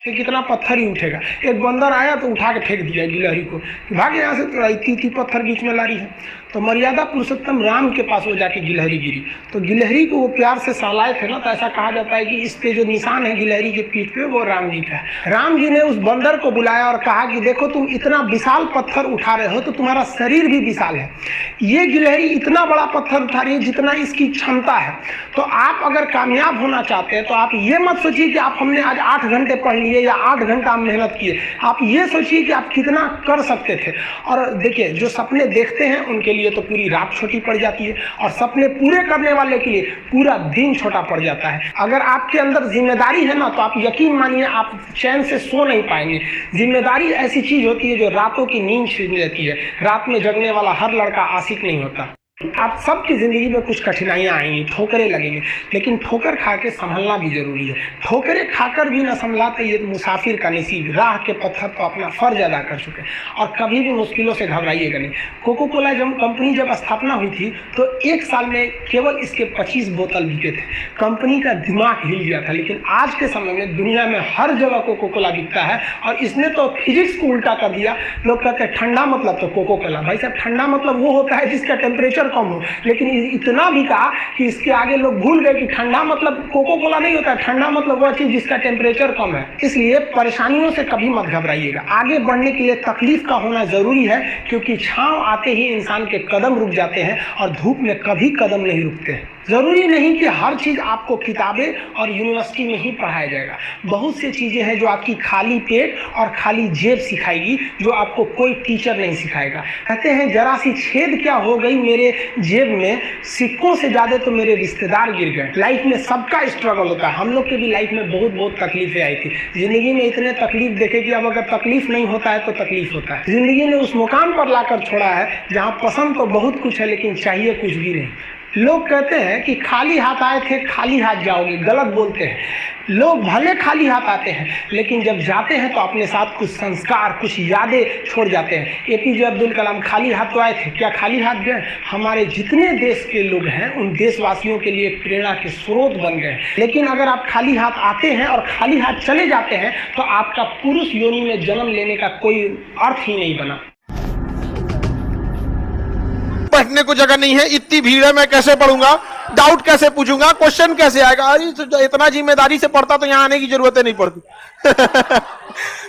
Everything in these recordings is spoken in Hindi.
कि कितना पत्थर ही उठेगा। एक बंदर आया तो उठा के फेंक दिया गिलहरी को, भाग यहाँ से, तो इतनी पत्थर बीच में ला रही है। तो मर्यादा पुरुषोत्तम राम के पास वो जाके गिलहरी गिरी, तो गिलहरी को वो प्यार से सहलाए थे ना, तो ऐसा कहा जाता है कि इस पे जो निशान है गिलहरी के पीठ पे, वो राम जी का है। राम जी ने उस बंदर को बुलाया और कहा कि देखो तुम इतना विशाल पत्थर उठा रहे हो तो तुम्हारा शरीर भी विशाल है, ये गिलहरी इतना बड़ा पत्थर उठा रही है जितना इसकी क्षमता है। तो आप अगर कामयाब होना चाहते हैं तो आप ये मत सोचिए कि आप हमने आज 8 घंटे पढ़ लिए या 8 घंटा मेहनत किए, आप ये सोचिए कि आप कितना कर सकते थे। और देखिए, जो सपने देखते हैं उनके लिए तो पूरी रात छोटी पड़ जाती है, और सपने पूरे करने वाले के लिए पूरा दिन छोटा पड़ जाता है। अगर आपके अंदर जिम्मेदारी है ना, तो आप यकीन मानिए आप चैन से सो नहीं पाएंगे। जिम्मेदारी ऐसी चीज होती है जो रातों की नींद छीन लेती है। रात में जगने वाला हर लड़का आशिक नहीं होता। आप सबकी जिंदगी में कुछ कठिनाइयां आएंगी, ठोकरें लगेंगी, लेकिन ठोकर खा के संभलना भी जरूरी है। ठोकरें खाकर भी न संभला तो ये मुसाफिर का नसीब। राह के पत्थर तो अपना फर्ज अदा कर चुके, और कभी भी मुश्किलों से घबराइएगा नहीं। कोको कोला कंपनी जब स्थापना हुई थी तो 1 साल में केवल इसके 25 बोतल बिके थे। कंपनी का दिमाग हिल गया था। लेकिन आज के समय में दुनिया में हर जगह कोको कोला बिकता है, और इसने तो फिजिक्स को उल्टा कर दिया। लोग कहते हैं ठंडा मतलब तो कोको कोला। भाई साहब, ठंडा मतलब वो होता है जिसका टेम्परेचर कम हो, लेकिन इतना भी कहा कि इसके आगे लोग भूल गए कि ठंडा मतलब कोको कोला नहीं होता, ठंडा मतलब वह चीज जिसका टेम्परेचर कम है। इसलिए परेशानियों से कभी मत घबराइएगा। आगे बढ़ने के लिए तकलीफ का होना जरूरी है, क्योंकि छांव आते ही इंसान के कदम रुक जाते हैं, और धूप में कभी कदम नहीं रुकते हैं। जरूरी नहीं कि हर चीज आपको किताबें और यूनिवर्सिटी में ही पढ़ाया जाएगा। बहुत सी चीजें हैं जो आपकी खाली पेट और खाली जेब सिखाएगी, जो आपको कोई टीचर नहीं सिखाएगा। कहते हैं जरा सी छेद क्या हो गई मेरे जेब में, सिक्कों से ज्यादा तो मेरे रिश्तेदार गिर गए। लाइफ में सबका स्ट्रगल होता है। हम लोग के भी लाइफ में बहुत बहुत तकलीफें आई थी। जिंदगी में इतने तकलीफ देखे कि अब अगर तकलीफ नहीं होता है तो तकलीफ होता है। जिंदगी ने उस मुकाम पर लाकर छोड़ा है जहाँ पसंद तो बहुत कुछ है, लेकिन चाहिए कुछ भी नहीं। लोग कहते हैं कि खाली हाथ आए थे खाली हाथ जाओगे, गलत बोलते हैं। लोग भले खाली हाथ आते हैं, लेकिन जब जाते हैं तो अपने साथ कुछ संस्कार, कुछ यादें छोड़ जाते हैं। एपीजे अब्दुल कलाम खाली हाथ तो आए थे, क्या खाली हाथ गए? हमारे जितने देश के लोग हैं उन देशवासियों के लिए प्रेरणा के स्रोत बन गए। लेकिन अगर आप खाली हाथ आते हैं और खाली हाथ चले जाते हैं तो आपका पुरुष योनि में जन्म लेने का कोई अर्थ ही नहीं बना। बैठने को जगह नहीं है, इतनी भीड़ है, मैं कैसे पढ़ूंगा, डाउट कैसे पूछूंगा, क्वेश्चन कैसे आएगा। अरे इतना जिम्मेदारी से पढ़ता तो यहाँ आने की जरूरत नहीं पड़ती।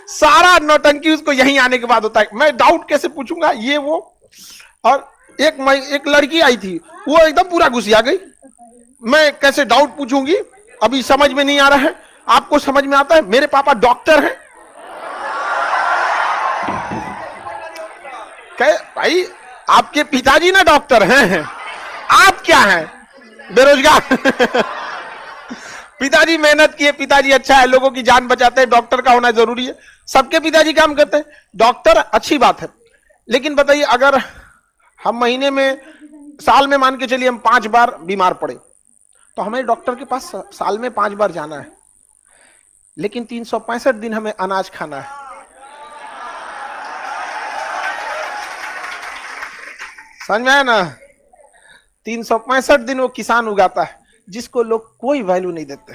सारा नौटंकी उसको यहीं आने के बाद होता है। मैं डाउट कैसे पूछूंगा, ये वो। और एक लड़की आई थी, वो एकदम पूरा घुसिया गई। मैं कैसे डाउट पूछूंगी, अभी समझ में नहीं आ रहा है। आपको समझ में आता है? मेरे पापा डॉक्टर हैं। भाई आपके पिताजी ना डॉक्टर हैं, आप क्या हैं? बेरोजगार। पिताजी मेहनत किए, पिताजी अच्छा है, लोगों की जान बचाते हैं, डॉक्टर का होना जरूरी है। सबके पिताजी काम करते हैं, डॉक्टर अच्छी बात है। लेकिन बताइए, अगर हम महीने में, साल में मान के चलिए हम 5 बार बीमार पड़े, तो हमें डॉक्टर के पास साल में 5 बार जाना है। लेकिन 365 दिन हमें अनाज खाना है। समझ में आया ना? 365 दिन वो किसान उगाता है, जिसको लोग कोई वैल्यू नहीं देते।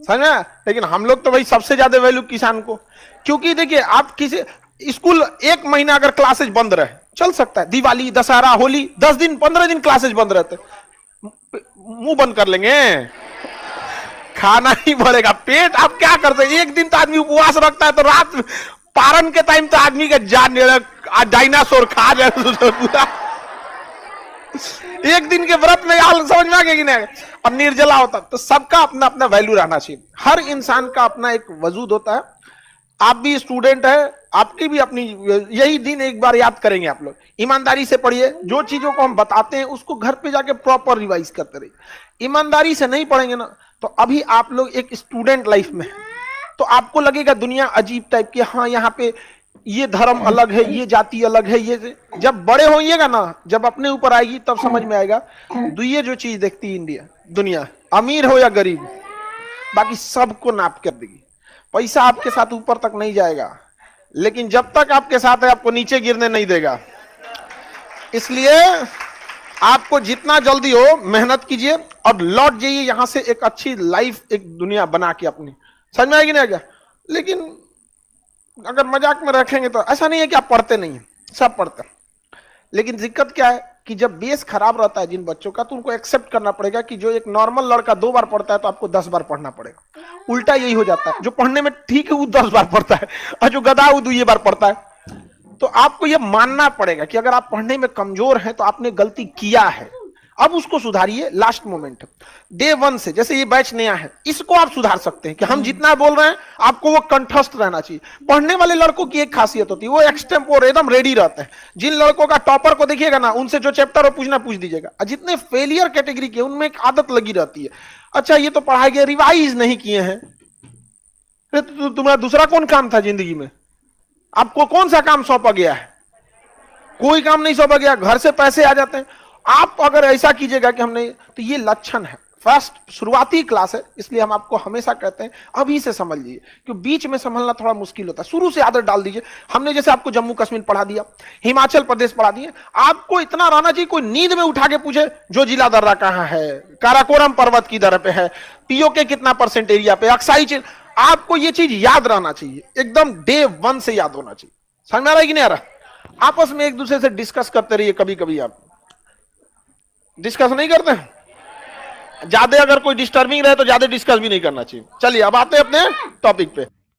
समझ में? लेकिन हम लोग तो भाई सबसे ज्यादा वैल्यू किसान को। क्योंकि देखिए, आप किसी स्कूल 1 महीना अगर क्लासेज बंद रहे, चल सकता है। दिवाली, दशहरा, होली, 10 दिन 15 दिन क्लासेज बंद रहते, मुंह बंद कर लेंगे, खाना ही बढ़ेगा। पेट आप क्या करते हैं? एक दिन तो आदमी उपवास रखता है, तो रात पारण के टाइम तो आदमी का जान डायनासोर खा जाए पूरा। एक दिन के व्रत में हाल समझ में आ गया कि नहीं? अब निर्जला होता, तो सबका अपना अपना वैल्यू रहना चाहिए। हर इंसान का अपना एक वजूद होता है। आप भी स्टूडेंट है, आपकी भी अपनी, यही दिन एक बार याद करेंगे आप लोग। ईमानदारी से पढ़िए, जो चीजों को हम बताते हैं उसको घर पे जाके प्रॉपर रिवाइज करते रहिए। ईमानदारी से नहीं पढ़ेंगे ना, तो अभी आप लोग एक स्टूडेंट लाइफ में, तो आपको लगेगा दुनिया अजीब टाइप की। हाँ, यहाँ पे ये धर्म अलग है, ये जाति अलग है, ये। जब बड़े होइएगा ना, जब अपने ऊपर आएगी तब समझ में आएगा। ये जो चीज देखती है दुनिया, अमीर हो या गरीब, बाकी सबको नाप कर देगी। पैसा आपके साथ ऊपर तक नहीं जाएगा, लेकिन जब तक आपके साथ है आपको नीचे गिरने नहीं देगा। इसलिए आपको जितना जल्दी हो मेहनत कीजिए और लौट जाइए यहां से, एक अच्छी लाइफ, एक दुनिया बना के अपनी समझ में आएगी नहीं आ गया। लेकिन अगर मजाक में रखेंगे तो ऐसा नहीं है कि आप पढ़ते नहीं हैं, सब पढ़ते हैं। लेकिन दिक्कत क्या है कि जब बेस खराब रहता है जिन बच्चों का, तो उनको एक्सेप्ट करना पड़ेगा कि जो एक नॉर्मल लड़का 2 बार पढ़ता है तो आपको 10 बार पढ़ना पड़ेगा। उल्टा यही हो जाता है, जो पढ़ने में ठीक है वो 10 बार पढ़ता है और जो गधा वो 2 बार पढ़ता है। तो आपको यह मानना पड़ेगा कि अगर आप पढ़ने में कमजोर हैं तो आपने गलती किया है, अब उसको सुधारिए। लास्ट मोमेंट डे 1 से, जैसे ये बैच नया है, इसको आप सुधार सकते हैं कि हम जितना बोल रहे हैं आपको वो कंठस्थ रहना चाहिए। पढ़ने वाले लड़कों की एक खासियत होती है, वो एक्सटेम्पोर एकदम रेडी रहते हैं। जिन लड़कों का टॉपर को देखिएगा ना, उनसे जो चैप्टर हो पूछना पूछ दीजिएगा। और जितने फेलियर कैटेगरी के, उनमें एक आदत लगी रहती है, अच्छा ये तो पढ़ाई गया, रिवाइज नहीं किए हैं। तुम्हारा दूसरा कौन काम था जिंदगी में? आपको कौन सा काम सौंपा गया है? कोई काम नहीं सौंपा गया, घर से पैसे आ जाते हैं। आप अगर ऐसा कीजिएगा कि हम नहीं, तो ये लक्षण है। फर्स्ट शुरुआती क्लास है, इसलिए हम आपको हमेशा कहते हैं अभी से समझ लीजिए, क्योंकि बीच में संभलना थोड़ा मुश्किल होता है। शुरू से आदत डाल दीजिए। हमने जैसे आपको जम्मू कश्मीर पढ़ा दिया, हिमाचल प्रदेश पढ़ा दिया, आपको इतना रहना चाहिए कोई नींद में उठा के पूछे जो जिला दर्रा कहां है, काराकोरम पर्वत की दर पे है, पीओके कितना % एरिया पे, अक्साई, आपको ये चीज याद रहना चाहिए, एकदम डे 1 से याद होना चाहिए। समझ में आ रहा है कि नहीं आ रहा? आपस में एक दूसरे से डिस्कस करते रहिए। कभी कभी आप डिस्कस नहीं करते हैं, ज्यादा अगर कोई डिस्टर्बिंग रहे तो ज्यादा डिस्कस भी नहीं करना चाहिए। चलिए अब आते हैं अपने टॉपिक पे।